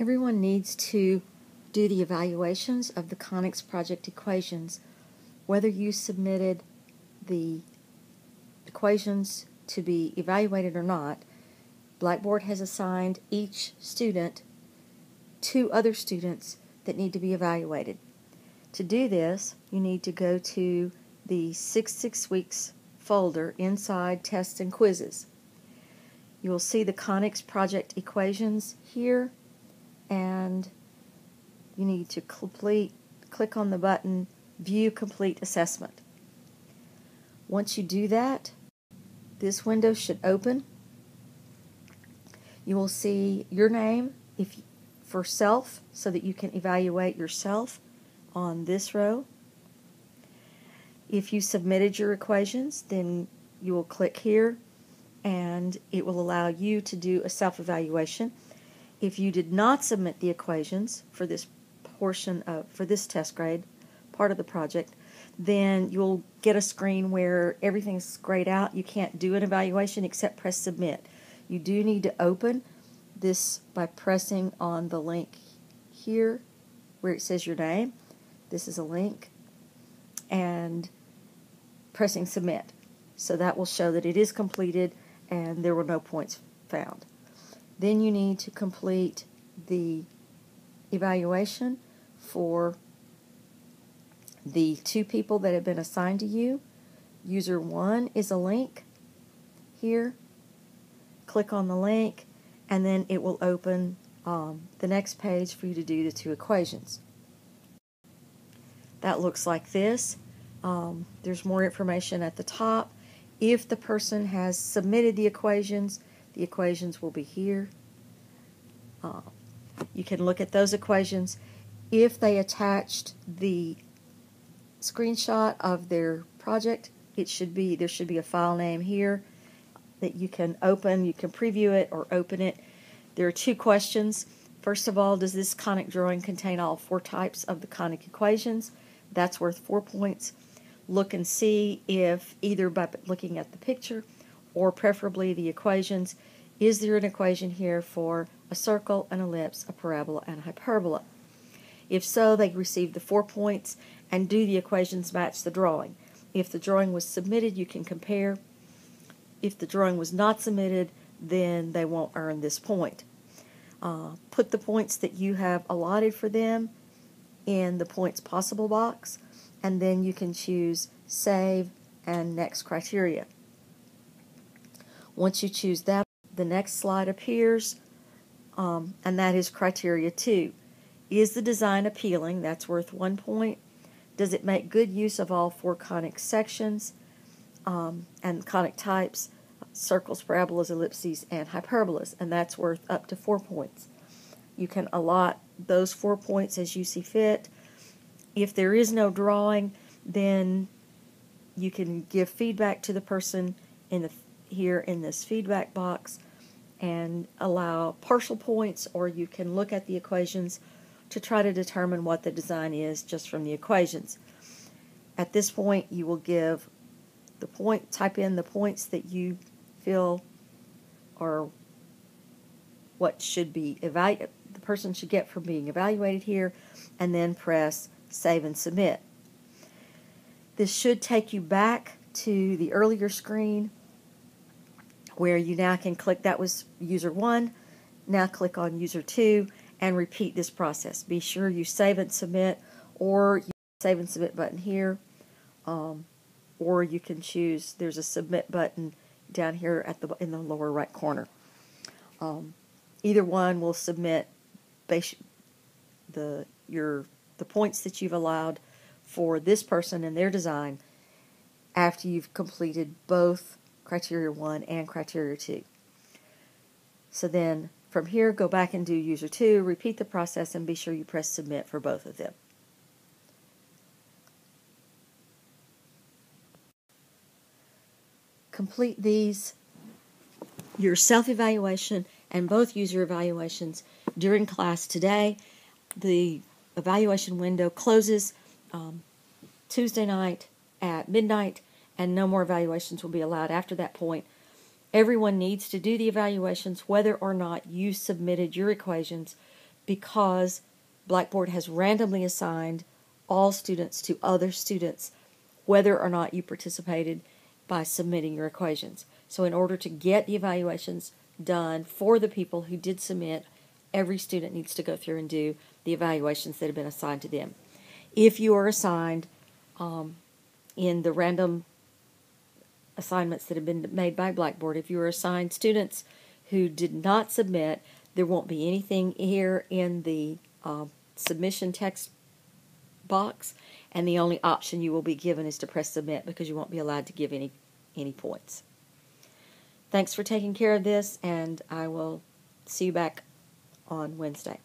Everyone needs to do the evaluations of the CONICS project equations. Whether you submitted the equations to be evaluated or not, Blackboard has assigned each student 2 other students that need to be evaluated. To do this, you need to go to the 6 weeks folder inside Tests and Quizzes. You will see the CONICS project equations here, and you need to click on the button View Complete Assessment. Once you do that, this window should open. You will see your name for self, so that you can evaluate yourself on this row. If you submitted your equations, then you will click here and it will allow you to do a self-evaluation. If you did not submit the equations for this for this test grade, part of the project, then you'll get a screen where everything's grayed out. You can't do an evaluation except press submit. You do need to open this by pressing on the link here where it says your name. This is a link, and pressing submit. So that will show that it is completed and there were no points found. Then you need to complete the evaluation for the 2 people that have been assigned to you. User 1 is a link here. Click on the link and then it will open the next page for you to do the 2 equations. That looks like this. There's more information at the top. If the person has submitted the equations will be here. You can look at those equations. If they attached the screenshot of their project, there should be a file name here that you can open. You can preview it or open it. There are 2 questions. First of all, does this conic drawing contain all 4 types of the conic equations? That's worth 4 points. Look and see if, either by looking at the picture or preferably the equations, is there an equation here for a circle, an ellipse, a parabola, and a hyperbola? If so, they receive the 4 points, and do the equations match the drawing? If the drawing was submitted, you can compare. If the drawing was not submitted, then they won't earn this point. Put the points that you have allotted for them in the points possible box, and then you can choose Save and Next Criteria. Once you choose that, the next slide appears, and that is Criteria 2. Is the design appealing? That's worth 1 point. Does it make good use of all 4 conic sections and conic types, circles, parabolas, ellipses, and hyperbolas? And that's worth up to 4 points. You can allot those 4 points as you see fit. If there is no drawing, then you can give feedback to the person here in this feedback box and allow partial points, or you can look at the equations to try to determine what the design is just from the equations. At this point, you will give type in the points that you feel are what should be the person should get from being evaluated here, and then press Save and Submit. This should take you back to the earlier screen where you now can click, that was user 1, now click on user 2 and repeat this process. Be sure you save and submit, or you save and submit button here, or you can choose, there's a submit button down here in the lower right corner. Either one will submit the points that you've allowed for this person and their design after you've completed both Criteria 1 and Criteria 2. So then from here, go back and do user 2, repeat the process, and be sure you press submit for both of them. Complete your self-evaluation and both user evaluations during class today. The evaluation window closes Tuesday night at midnight, and no more evaluations will be allowed after that point. Everyone needs to do the evaluations whether or not you submitted your equations because Blackboard has randomly assigned all students to other students, whether or not you participated by submitting your equations. So in order to get the evaluations done for the people who did submit, every student needs to go through and do the evaluations that have been assigned to them. If you are assigned in the random assignments that have been made by Blackboard, if you are assigned students who did not submit, there won't be anything here in the submission text box, and the only option you will be given is to press submit, because you won't be allowed to give any points. Thanks for taking care of this, and I will see you back on Wednesday.